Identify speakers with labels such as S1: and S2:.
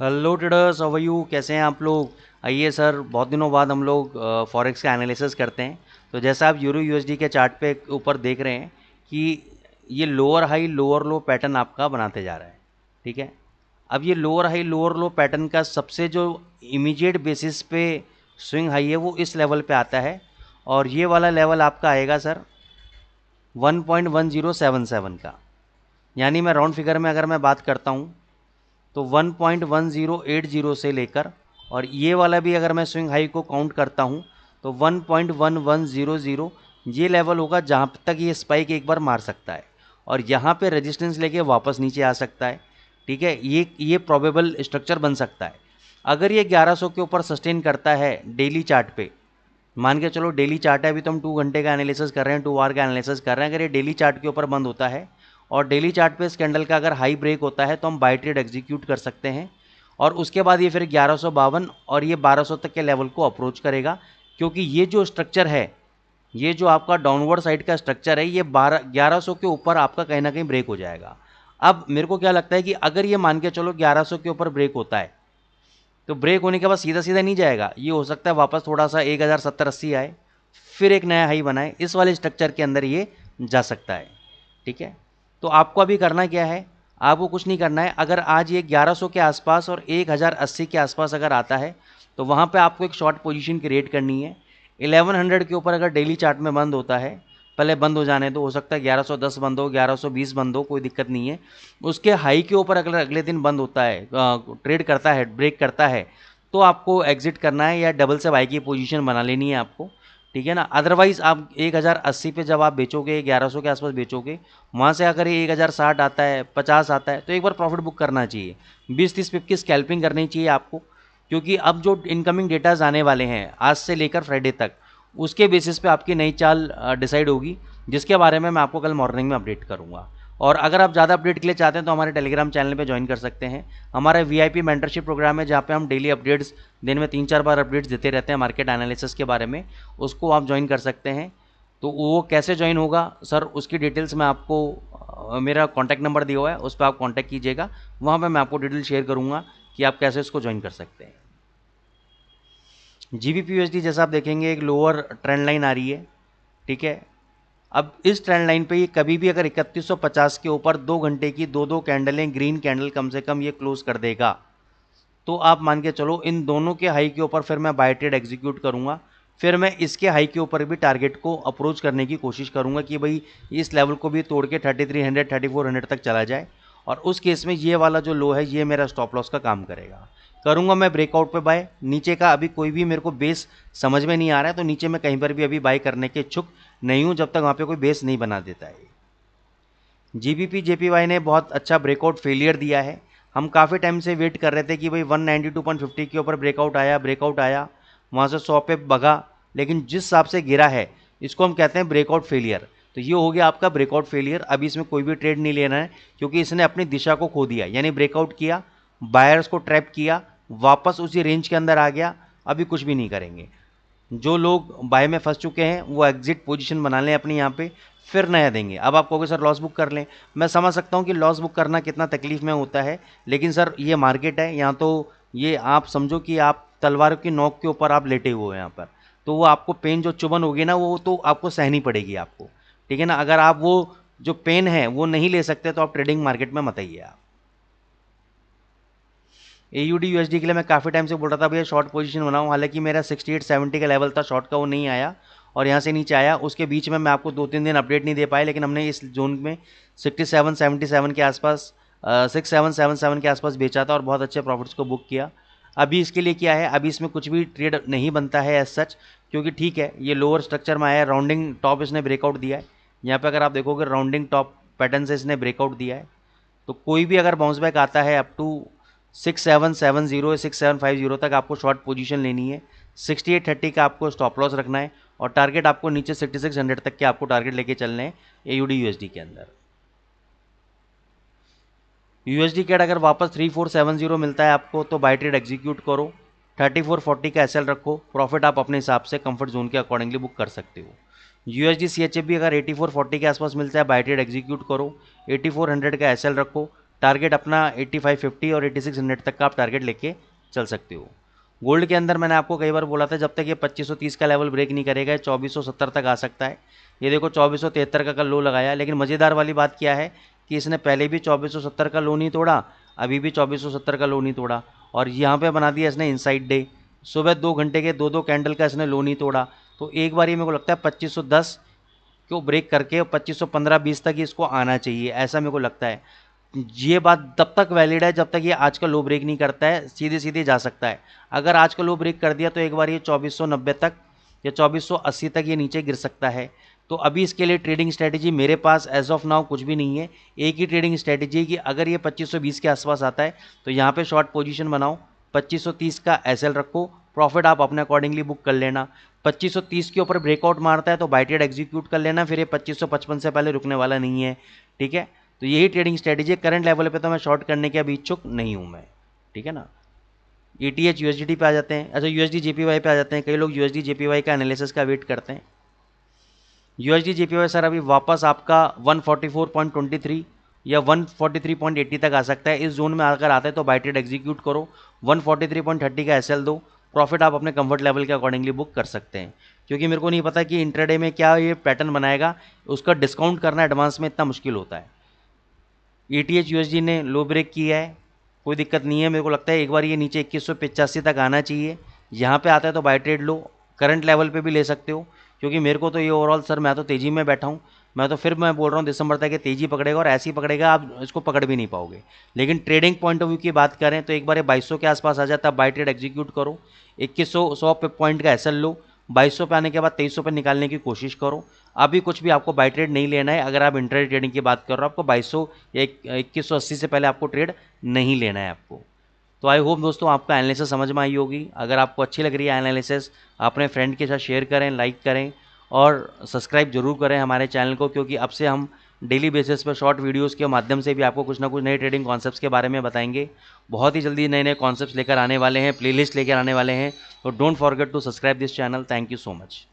S1: Hello traders, how are you? कैसे हैं आप लोग? आइए सर, बहुत दिनों बाद हम लोग फॉरेक्स का एनालिसिस करते हैं। तो जैसा आप यूरो यूएसडी के चार्ट पे ऊपर देख रहे हैं कि ये लोअर हाई लोअर लो पैटर्न आपका बनाते जा रहा है। ठीक है। अब ये लोअर हाई लोअर लो पैटर्न का सबसे जो इमीडिएट बेसिस पे स्विंग हाई है वो इस लेवल पे आता है, और ये वाला लेवल आपका आएगा सर 1.1077 का। यानी मैं राउंड फिगर में अगर मैं बात करता हूँ तो 1.1080 से लेकर, और ये वाला भी अगर मैं स्विंग हाई को काउंट करता हूँ तो 1.1100 ये लेवल होगा जहाँ तक ये स्पाइक एक बार मार सकता है, और यहाँ पे रेजिस्टेंस लेके वापस नीचे आ सकता है। ठीक है, ये प्रोबेबल स्ट्रक्चर बन सकता है। अगर ये 1100 के ऊपर सस्टेन करता है डेली चार्ट पे, मान के चलो डेली चार्ट है, अभी तो हम 2 घंटे का एनालिसिस कर रहे हैं, 2 आवर का एनालिसिस कर रहे हैं। अगर ये डेली चार्ट के ऊपर बंद होता है और डेली चार्ट पे इस कैंडल का अगर हाई ब्रेक होता है तो हम बाय ट्रेड एग्जीक्यूट कर सकते हैं, और उसके बाद ये फिर 1152 और ये 1200 तक के लेवल को अप्रोच करेगा। क्योंकि ये जो स्ट्रक्चर है, ये जो आपका डाउनवर्ड साइड का स्ट्रक्चर है, ये 1100 के ऊपर आपका कहीं ना कहीं ब्रेक हो जाएगा। अब मेरे को क्या लगता है कि अगर ये मान के चलो 1100 के ऊपर ब्रेक होता है तो ब्रेक होने के बाद सीधा सीधा नहीं जाएगा, ये हो सकता है वापस थोड़ा सा 1070-80 आए, फिर एक नया हाई बनाए, इस वाले स्ट्रक्चर के अंदर ये जा सकता है। ठीक है। तो आपको अभी करना क्या है? आपको कुछ नहीं करना है। अगर आज ये 1100 के आसपास और 1080 के आसपास अगर आता है तो वहाँ पे आपको एक शॉर्ट पोजीशन क्रिएट करनी है। 1100 के ऊपर अगर डेली चार्ट में बंद होता है, पहले बंद हो जाने दो, हो सकता है 1110 बंद हो, 1120 बंद हो, कोई दिक्कत नहीं है। उसके हाई के ऊपर अगर अगले दिन बंद होता है, ट्रेड करता है, ब्रेक करता है, तो आपको एग्जिट करना है या डबल से बाई की पोजीशन बना लेनी है आपको। ठीक है ना। अदरवाइज आप 1080 पे जब आप बेचोगे, 1100 के आसपास बेचोगे, वहाँ से अगर ये 1060 आता है, 50 आता है, तो एक बार प्रॉफिट बुक करना चाहिए। 20-30 पिप की स्कैल्पिंग करनी चाहिए आपको, क्योंकि अब जो इनकमिंग डेटाज आने वाले हैं आज से लेकर फ्राइडे तक, उसके बेसिस पे आपकी नई चाल डिसाइड होगी, जिसके बारे में मैं आपको कल मॉर्निंग में अपडेट करूँगा। और अगर आप ज़्यादा अपडेट के लिए चाहते हैं तो हमारे टेलीग्राम चैनल पे ज्वाइन कर सकते हैं। हमारा वीआईपी मेंटरशिप प्रोग्राम है जहाँ पे हम डेली अपडेट्स, दिन में 3-4 बार अपडेट्स देते रहते हैं मार्केट एनालिसिस के बारे में, उसको आप ज्वाइन कर सकते हैं। तो वो कैसे ज्वाइन होगा सर, उसकी डिटेल्स मैं आपको मेरा कॉन्टैक्ट नंबर दिया हुआ है, उस पर आप कॉन्टैक्ट कीजिएगा, वहाँ पर मैं आपको डिटेल शेयर करूँगा कि आप कैसे उसको ज्वाइन कर सकते हैं। जीबीपी यूएसडी जैसा आप देखेंगे एक लोअर ट्रेंड लाइन आ रही है। ठीक है। अब इस ट्रेंड लाइन पे ये कभी भी अगर 3150 के ऊपर 2 घंटे की दो कैंडलें, ग्रीन कैंडल कम से कम ये क्लोज कर देगा, तो आप मान के चलो इन दोनों के हाई के ऊपर फिर मैं बाय ट्रेड एग्जीक्यूट करूंगा। फिर मैं इसके हाई के ऊपर भी टारगेट को अप्रोच करने की कोशिश करूंगा कि भाई इस लेवल को भी तोड़ के 3300 3400 तक चला जाए, और उस केस में ये वाला जो लो है ये मेरा स्टॉप लॉस का काम करेगा। करूंगा मैं ब्रेकआउट पे बाय। नीचे का अभी कोई भी मेरे को बेस समझ में नहीं आ रहा है, तो नीचे में कहीं पर भी अभी बाय करने के इच्छुक नहीं हूं जब तक वहां पे कोई बेस नहीं बना देता है। जीबीपी जेपीवाई ने बहुत अच्छा ब्रेकआउट फेलियर दिया है। हम काफ़ी टाइम से वेट कर रहे थे कि भाई 192.50 के ऊपर ब्रेकआउट आया, वहाँ से 100 पे भगा, लेकिन जिस हिसाब से गिरा है इसको हम कहते हैं ब्रेकआउट फेलियर। तो ये हो गया आपका ब्रेकआउट फेलियर। अभी इसमें कोई भी ट्रेड नहीं लेना है, क्योंकि इसने अपनी दिशा को खो दिया। यानी ब्रेकआउट किया, बायर्स को ट्रैप किया, वापस उसी रेंज के अंदर आ गया, अभी कुछ भी नहीं करेंगे। जो लोग बाय में फंस चुके हैं वो एग्जिट पोजीशन बना लें अपनी यहाँ पे, फिर नया देंगे। अब आप कहोगे सर लॉस बुक कर लें, मैं समझ सकता हूँ कि लॉस बुक करना कितना तकलीफ में होता है, लेकिन सर ये मार्केट है, यहाँ तो ये आप समझो कि आप तलवार की नोक के ऊपर आप लेटे हुए हो यहाँ पर, तो वो आपको पेन जो चुभन होगी ना, वो तो आपको सहनी पड़ेगी आपको। ठीक है ना। अगर आप वो जो पेन है वो नहीं ले सकते तो आप ट्रेडिंग मार्केट में मत आइए आप। AUD USD के लिए मैं काफ़ी टाइम से बोल रहा था भैया शॉर्ट पोजीशन बनाऊं, हालांकि मेरा 68-70 का लेवल था शॉर्ट का, वो नहीं आया और यहाँ से नीचे आया। उसके बीच में मैं आपको 2-3 दिन अपडेट नहीं दे पाया, लेकिन हमने इस जोन में 67-77 के आसपास 6777 के आसपास बेचा था और बहुत अच्छे प्रॉफिट्स को बुक किया। अभी इसके लिए क्या है, अभी इसमें कुछ भी ट्रेड नहीं बनता है एज सच, क्योंकि ठीक है ये लोअर स्ट्रक्चर में आया है, राउंडिंग टॉप इसने ब्रेकआउट दिया है। यहाँ पे अगर आप देखोगे राउंडिंग टॉप पैटर्न से इसने ब्रेकआउट दिया है, तो कोई भी अगर बाउंस बैक आता है अप टू 6770 6750 तक आपको शॉर्ट पोजीशन लेनी है। 6830 का आपको स्टॉप लॉस रखना है, और टारगेट आपको नीचे 6600 तक के आपको टारगेट लेके चलने हैं AUD USD के अंदर। USD कैड अगर वापस 3470 मिलता है आपको तो बाय ट्रेड एग्जीक्यूट करो। 3440 का SL रखो, प्रॉफिट आप अपने हिसाब से कंफर्ट जोन के अकॉर्डिंगली बुक कर सकते हो। USD CHF भी अगर 8440 के आसपास मिलता है बाय ट्रेड एग्जीक्यूट करो। 8400 का SL रखो, टारगेट अपना 8550 और 8600 तक का आप टारगेट लेके चल सकते हो। गोल्ड के अंदर मैंने आपको कई बार बोला था, जब तक ये 2530 का लेवल ब्रेक नहीं करेगा 2470 तक आ सकता है। ये देखो 2473 का कल लो लगाया, लेकिन मज़ेदार वाली बात क्या है कि इसने पहले भी 2470 का लो नहीं तोड़ा, अभी भी 2470 का लो नहीं तोड़ा, और यहाँ पे बना दिया इसने इनसाइड डे। सुबह 2 घंटे के 2 कैंडल का इसने लो नहीं तोड़ा। तो एक बार ये मेरे को लगता है 2510 को ब्रेक करके 2515-20 तक ही इसको आना चाहिए, ऐसा मेरे को लगता है। ये बात तब तक वैलिड है जब तक ये आज का लो ब्रेक नहीं करता है, सीधे सीधे जा सकता है। अगर आज का लो ब्रेक कर दिया तो एक बार ये 2490 तक या 2480 तक ये नीचे गिर सकता है। तो अभी इसके लिए ट्रेडिंग स्ट्रैटेजी मेरे पास एज ऑफ नाउ कुछ भी नहीं है। एक ही ट्रेडिंग स्ट्रैटेजी है कि अगर ये 2520 के आसपास आता है तो यहाँ पे शॉर्ट पोजीशन बनाओ, 2530 का एसएल रखो, प्रॉफिट आप अपने अकॉर्डिंगली बुक कर लेना। 2530 के ऊपर ब्रेकआउट मारता है तो बाय ट्रेड एग्जीक्यूट कर लेना, फिर ये 2555 से पहले रुकने वाला नहीं है, ठीक है। तो यही ट्रेडिंग स्ट्रैटेजी है। करंट लेवल पे तो मैं शॉर्ट करने के अभी इच्छुक नहीं हूँ मैं, ठीक है ना। ETH USDT पे आ जाते हैं। अच्छा, USD JPY पे आ जाते हैं। कई लोग USD JPY का एनालिसिस का वेट करते हैं। USD JPY सर अभी वापस आपका 144.23 या 143.80 तक आ सकता है। इस जोन में अगर आता है तो बाय ट्रेड एग्जीक्यूट करो, 143.30 का एसएल दो, प्रॉफिट आप अपने कंफर्ट लेवल के अकॉर्डिंगली बुक कर सकते हैं। क्योंकि मेरे को नहीं पता कि इंट्राडे में क्या ये पैटर्न बनाएगा, उसका डिस्काउंट करना एडवांस में इतना मुश्किल होता है। ETH USD ने लो ब्रेक किया है, कोई दिक्कत नहीं है। मेरे को लगता है एक बार ये नीचे 2185 तक आना चाहिए। यहाँ पे आता है तो बाय ट्रेड लो, करंट लेवल पे भी ले सकते हो। क्योंकि मेरे को तो ये ओवरऑल सर, मैं तो तेज़ी में बैठा हूँ, मैं तो फिर मैं बोल रहा हूँ दिसंबर तक ये तेज़ी पकड़ेगा, और ऐसी पकड़ेगा आप इसको पकड़ भी नहीं पाओगे। लेकिन ट्रेडिंग पॉइंट ऑफ व्यू की बात करें तो एक बार ये 2200 के आसपास आ जाता है, बाय ट्रेड एग्जीक्यूट करो, 2100 पॉइंट का एसएल लो, 2200 पे आने के बाद 2300 पे निकालने की कोशिश करो। अभी कुछ भी आपको बाय ट्रेड नहीं लेना है। अगर आप इंट्राडे ट्रेडिंग की बात कर रहे हो, आपको 2200 या 2180 से पहले आपको ट्रेड नहीं लेना है आपको। तो आई होप दोस्तों आपका एनालिसिस समझ में आई होगी। अगर आपको अच्छी लग रही है एनालिसिस, अपने फ्रेंड के साथ शेयर करें, लाइक करें और सब्सक्राइब जरूर करें हमारे चैनल को, क्योंकि अब से हम डेली बेसिस पर शॉर्ट वीडियोस के माध्यम से भी आपको कुछ ना कुछ नए ट्रेडिंग कॉन्सेप्ट्स के बारे में बताएंगे। बहुत ही जल्दी नए नए कॉन्सेप्ट्स लेकर आने वाले हैं, प्लेलिस्ट लेकर आने वाले हैं। तो don't forget to subscribe this channel. Thank you so much.